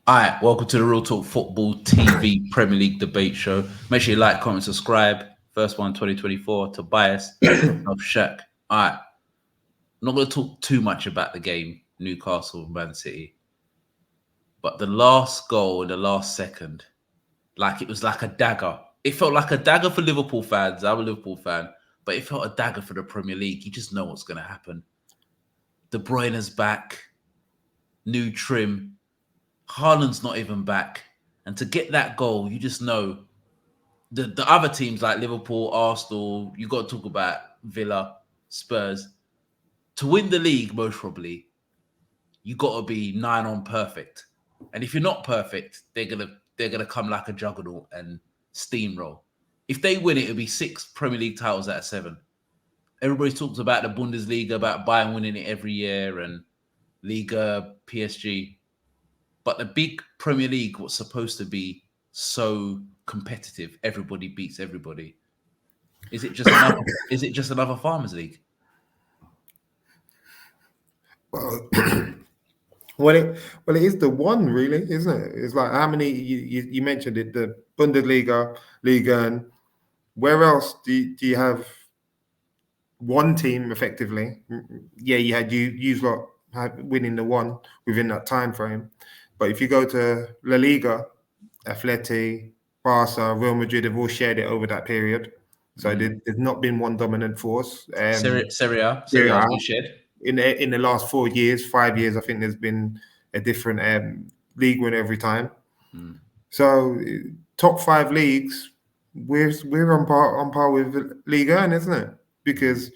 All right, welcome to the Real Talk Football TV Premier League debate show. Make sure you like, comment, subscribe. First one, 2024. Tobias, of Shaq. All right, I'm not going to talk too much about the game, Newcastle, Man City, but the last goal in the last second, like it was like a dagger. It felt like a dagger for Liverpool fans. I'm a Liverpool fan, but it felt a dagger for the Premier League. You just know what's going to happen. De Bruyne's back, new trim. Haaland's not even back. And to get that goal, you just know the other teams like Liverpool, Arsenal, you got to talk about Villa, Spurs. To win the league, most probably, you got to be 9 on perfect. And if you're not perfect, they're gonna come like a juggernaut and steamroll. If they win it, it'll be 6 Premier League titles out of 7. Everybody talks about the Bundesliga, about Bayern winning it every year and Liga, PSG. But the big Premier League was supposed to be so competitive. Everybody beats everybody. Is it just another? Is it just another Farmers League? Well, well, it is the one, really, isn't it? It's like how many you mentioned it, the Bundesliga, Liga, and where else do you have one team effectively? Yeah, you had you lot winning the one within that time frame, but if you go to La Liga, Atleti, Barca, Real Madrid have all shared it over that period. So there's not been one dominant force. Serie A Yeah, has been shared. in the last 4 years, 5 years, I think there's been a different league win every time. Mm. So top 5 leagues, we're on par with Liga, isn't it? Because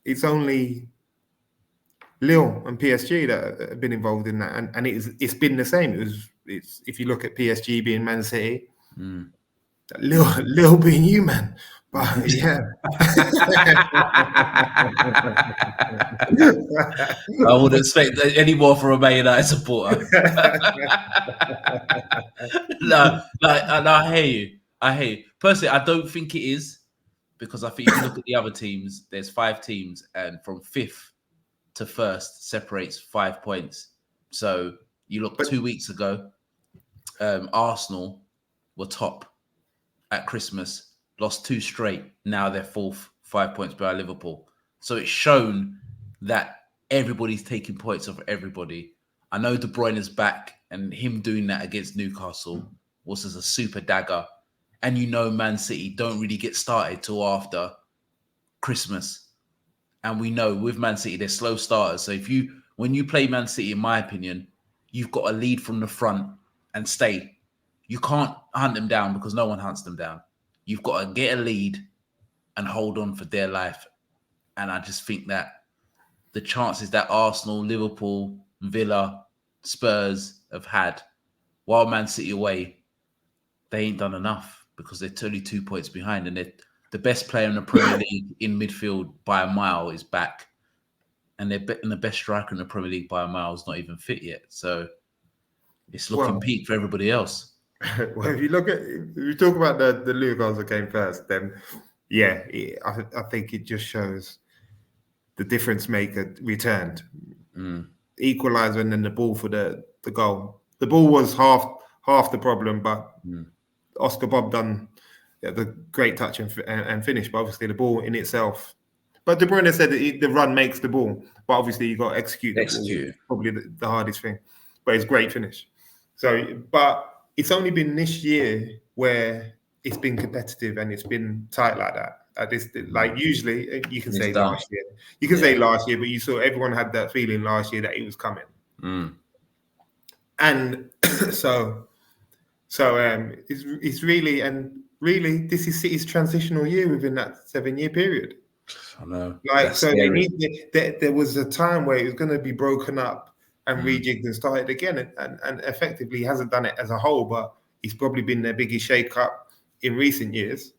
it's only Lille and PSG that have been involved in that, and it's been the same. It's if you look at PSG being Man City, Mm. Lille being you, man. But yeah. I wouldn't expect any more from a Man United supporter. No, I hear you. I hear you. Personally, I don't think it is because I think if you look at the other teams, there's 5 teams, and from 5th to 1st separates 5 points. So you look But 2 weeks ago, Arsenal were top at Christmas, lost 2 straight. Now they're 4th, 5 points behind Liverpool. So it's shown that everybody's taking points off everybody. I know De Bruyne is back, and him doing that against Newcastle was as a super dagger. And you know, Man City don't really get started till after Christmas. And we know with Man City, they're slow starters. So when you play Man City, in my opinion, you've got to lead from the front and stay. You can't hunt them down because no one hunts them down. You've got to get a lead and hold on for dear life. And I just think that the chances that Arsenal, Liverpool, Villa, Spurs have had while Man City away, they ain't done enough because they're only 2 points behind, and the best player in the Premier League in midfield by a mile is back, and the best striker in the Premier League by a mile is not even fit yet. So it's looking well, peak for everybody else. well, if you talk about the Newcastle game first, then yeah, I think it just shows the difference maker returned, equaliser, and then the ball for the goal. The ball was half the problem, but Oscar Bob done the great touch and finish. But obviously the ball in itself. But De Bruyne said that the run makes the ball, but obviously you got to execute the ball. Execute. Probably the hardest thing, but it's great finish. So, but it's only been this year where it's been competitive and it's been tight like that. Like usually you can And it's say done. last year, but you saw everyone had that feeling last year that it was coming, and so it's really this is City's transitional year within that 7-year period. I know. Like That's so, they scary. need there was a time where it was going to be broken up and rejigged and started again, and effectively he hasn't done it as a whole, but it's probably been their biggest shake-up in recent years,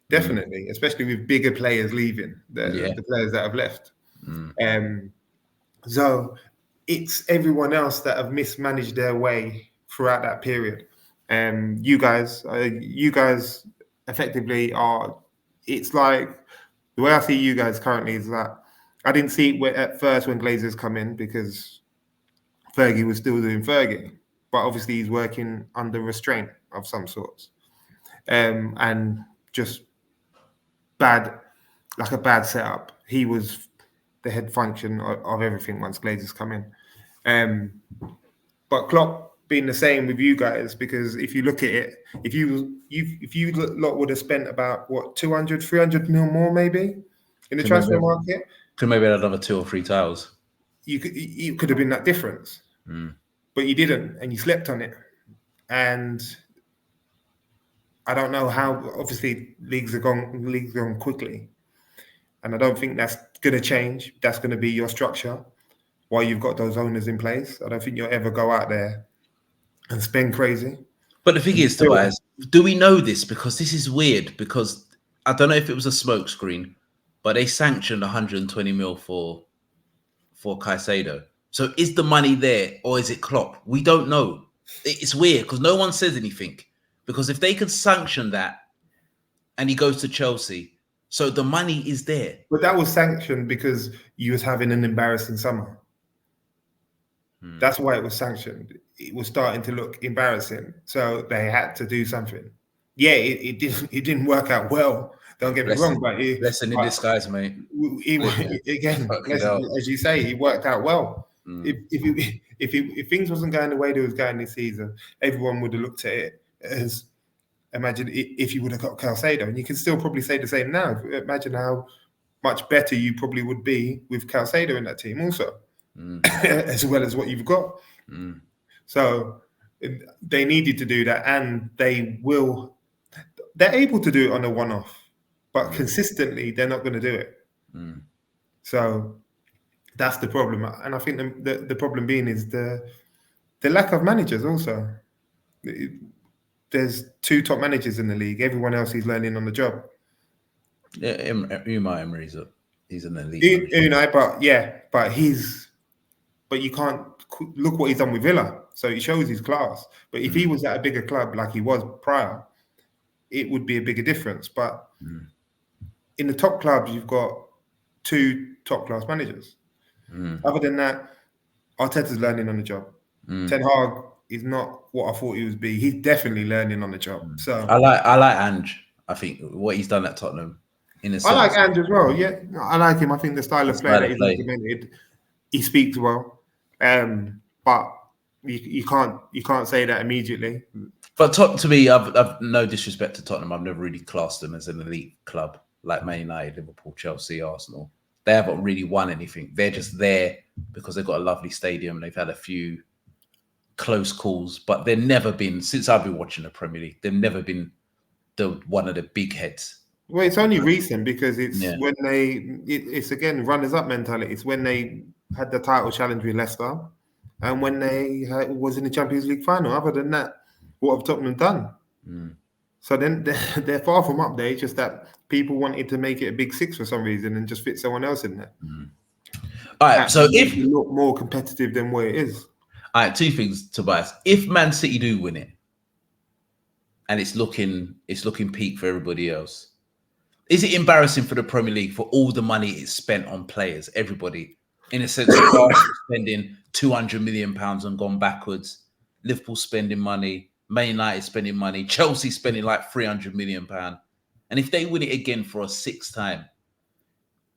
definitely, especially with bigger players leaving, Yeah. the players that have left. So it's everyone else that have mismanaged their way throughout that period. You guys effectively are. It's like the way I see you guys currently is that I didn't see it at first when Glazers come in because Fergie was still doing Fergie. but obviously he's working under restraint of some sorts, and just bad, like a bad setup. He was the head function of everything once Glazers come in. But Klopp being the same with you guys, because if you look at it, if you lot would have spent about what 200, 300 mil more maybe in the transfer market, could maybe add another 2 or 3 titles. You could have been that difference, but you didn't, and you slept on it. And I don't know how. Obviously, leagues are gone quickly, and I don't think that's going to change. That's going to be your structure while you've got those owners in place. I don't think you'll ever go out there and spend crazy. But the thing is, Tobias, do we know this? Because this is weird. Because I don't know if it was a smokescreen, but they sanctioned 120 mil for Caicedo. So is the money there, or is it Klopp? We don't know. It's weird because no one says anything. Because if they could sanction that, and he goes to Chelsea, so the money is there. But that was sanctioned because you was having an embarrassing summer. That's why it was sanctioned. It was starting to look embarrassing, so they had to do something. Yeah, it didn't work out well. Don't get me wrong, but lesson in disguise, mate. Again, as you say, it worked out well. If things wasn't going the way they was going this season, everyone would have looked at it as, imagine if you would have got Caicedo, and you can still probably say the same now. Imagine how much better you probably would be with Caicedo in that team also. As well as what you've got. So they needed to do that, and they're able to do it on a one-off, but consistently they're not going to do it. So that's the problem, and I think the problem being is the lack of managers also. There's 2 top managers in the league. Everyone else is learning on the job. Yeah, Unai Emery's he's an elite. Unai, but you can't look what he's done with Villa. So it shows his class. But if he was at a bigger club like he was prior, it would be a bigger difference. But in the top clubs, you've got 2 top class managers. Other than that, Arteta's learning on the job. Ten Hag is not what I thought he would be. He's definitely learning on the job. So I like Ange. I think what he's done at Tottenham. I like Ange as well. Yeah, I like him. I think the style of play that he's implemented, he speaks well. But you can't say that immediately. But to me, I've no disrespect to Tottenham. I've never really classed them as an elite club like Man United, Liverpool, Chelsea, Arsenal. They haven't really won anything. They're just there because they've got a lovely stadium. They've had a few close calls, but they've never been, since I've been watching the Premier League, they've never been one of the big heads. Well, it's only recent because it's when it's again runners-up mentality. It's when they had the title challenge with Leicester, and when they was in the Champions League final. Other than that, what have Tottenham done? So then they're far from up there. It's just that people wanted to make it a big 6 for some reason and just fit someone else in there. All right, so if you look more competitive than where it is. All right, 2 things, Tobias. If Man City do win it, and it's looking peak for everybody else, is it embarrassing for the Premier League for all the money it's spent on players, everybody? In a sense, Arsenal spending £200 million and gone backwards, Liverpool spending money, Man United spending money, Chelsea spending like £300 million. And if they win it again for a 6th time,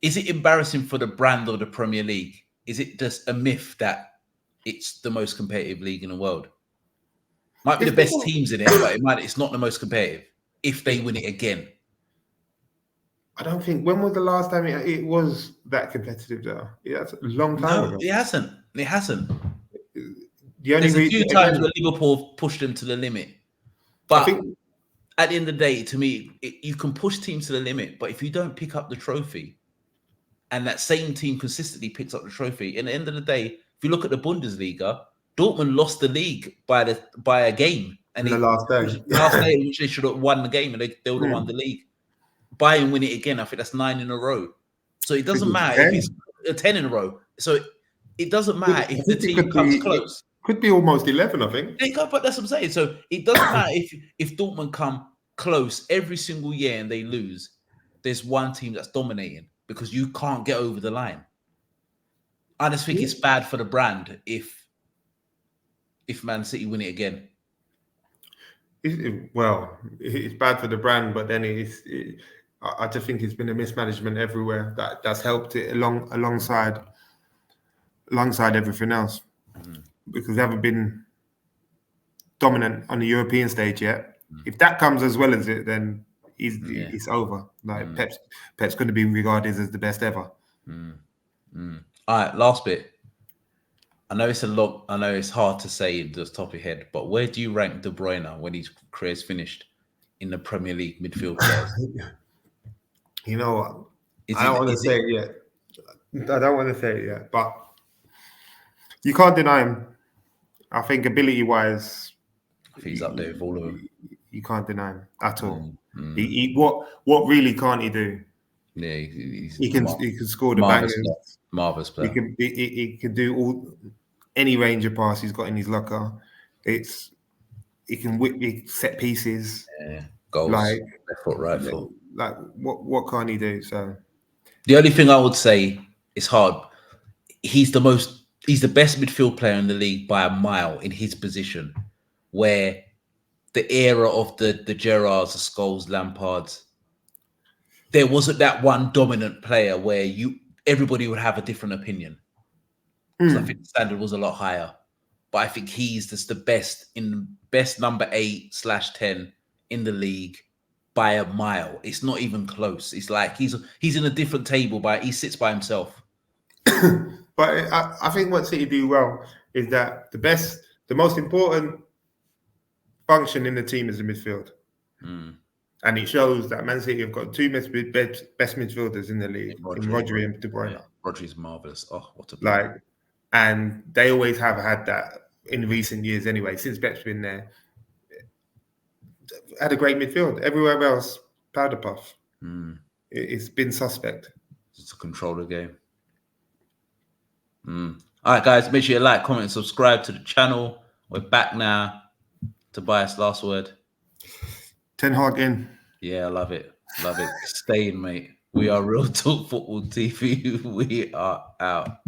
is it embarrassing for the brand of the Premier League? Is it just a myth that it's the most competitive league in the world? Might be the best teams in it, but it's not the most competitive if they win it again. I don't think. When was the last time it was that competitive, though? That's a long time ago. It hasn't. There's a few times where Liverpool pushed them to the limit. But at the end of the day, to me, you can push teams to the limit, but if you don't pick up the trophy, and that same team consistently picks up the trophy, at the end of the day, if you look at the Bundesliga, Dortmund lost the league by a game. And the last day, which they should have won the game, and they would have won the league. Bayern win it again. I think that's 9 in a row. So it doesn't matter if it's 10 in a row. So it doesn't matter if the team comes close. Could be almost 11, I think. But that's what I'm saying. So it doesn't matter if Dortmund come close every single year and they lose. There's one team that's dominating because you can't get over the line. I just think it's bad for the brand if if Man City win it again? Well, it's bad for the brand, but then I just think it's been a mismanagement everywhere that's helped it alongside everything else, because they haven't been dominant on the European stage yet. If that comes as well as it, then it's over. Like Pep's going to be regarded as the best ever. All right, last bit. I know it's a lot. I know it's hard to say just top of your head, but where do you rank De Bruyne when his career's finished in the Premier League midfield players? You know what? I don't want to say it yet. I don't want to say it yet, but you can't deny him. I think ability-wise, he's up there with all of them. You can't deny him at all. What really can't he do? Yeah, he can score the bangers. Marvelous player. He can do any range of pass he's got in his locker. He can whip set pieces. Yeah, goals. Like left foot, right foot. Like what can't he do? So the only thing I would say is hard. He's the best midfield player in the league by a mile in his position, where the era of the Gerrards, the Scholes, Lampards, there wasn't that one dominant player where everybody would have a different opinion. Because I think the standard was a lot higher. But I think he's just the best number 8/10 in the league by a mile. It's not even close. It's like he's in a different table, he sits by himself. But I think what City do well is that the most important function in the team is the midfield. And it shows that Man City have got two best midfielders in the league, in Rodri and De Bruyne. Yeah, Rodri's marvellous. Oh, what a player. And they always have had that in recent years anyway, since Pep's been there. Had a great midfield. Everywhere else, powder puff. It's been suspect. It's a controller game. All right, guys, make sure you like, comment, and subscribe to the channel. We're back now. Tobias, last word. Ten Hag in. Yeah, I love it. Love it. Stay in, mate. We are Real Talk Football TV. We are out.